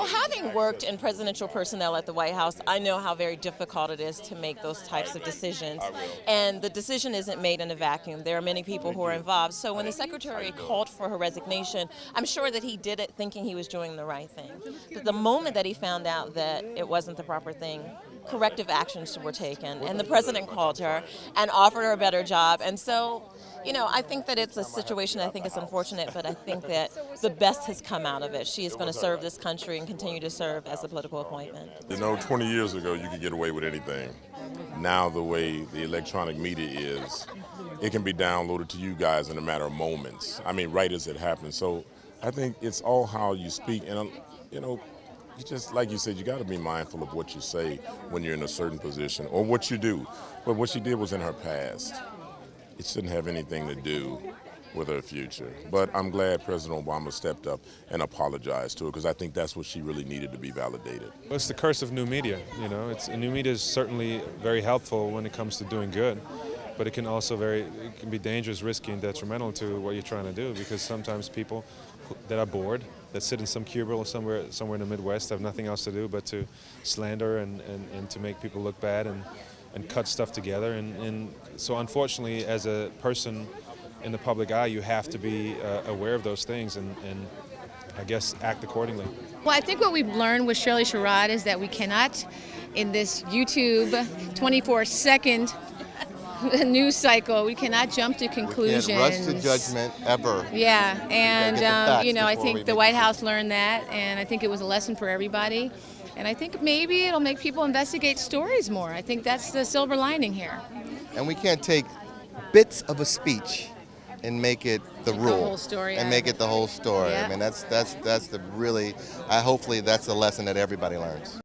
Well, having worked in presidential personnel at the White House, I know how very difficult it is to make those types of decisions. And the decision isn't made in a vacuum. There are many people who are involved. So when the secretary called for her resignation, I'm sure that he did it thinking he was doing the right thing. But the moment that he found out that it wasn't the proper thing, corrective actions were taken. And the president called her and offered her a better job. And so, I think that it's a situation, I think it's unfortunate, but I think that the best has come out of it. She is going to serve this country and continue to serve as a political appointment. 20 years ago, you could get away with anything. Now, the way the electronic media is, it can be downloaded to you guys in a matter of moments. I mean, right as it happens. So I think it's all how you speak. And, you just, like you said, you got to be mindful of what you say when you're in a certain position or what you do. But what she did was in her past. It shouldn't have anything to do with her future. But I'm glad President Obama stepped up and apologized to her, because I think that's what she really needed to be validated. Well, it's the curse of new media. New media is certainly very helpful when it comes to doing good, but it can also it can be dangerous, risky, and detrimental to what you're trying to do, because sometimes people that are bored, that sit in some cubicle somewhere in the Midwest, have nothing else to do but to slander and to make people look bad and cut stuff together. And so unfortunately, as a person in the public eye, you have to be aware of those things and I guess act accordingly. Well, I think what we've learned with Shirley Sherrod is that we cannot, in this YouTube 24-second news cycle, we cannot jump to conclusions. We can't rush to judgment ever. Yeah, and I think the White House decisions. learned that, and I think it was a lesson for everybody. And I think maybe it'll make people investigate stories more. I think that's the silver lining here. And we can't take bits of a speech and make it the rule. The whole story. And make it the whole story. Yeah. I mean, that's the really, hopefully that's the lesson that everybody learns.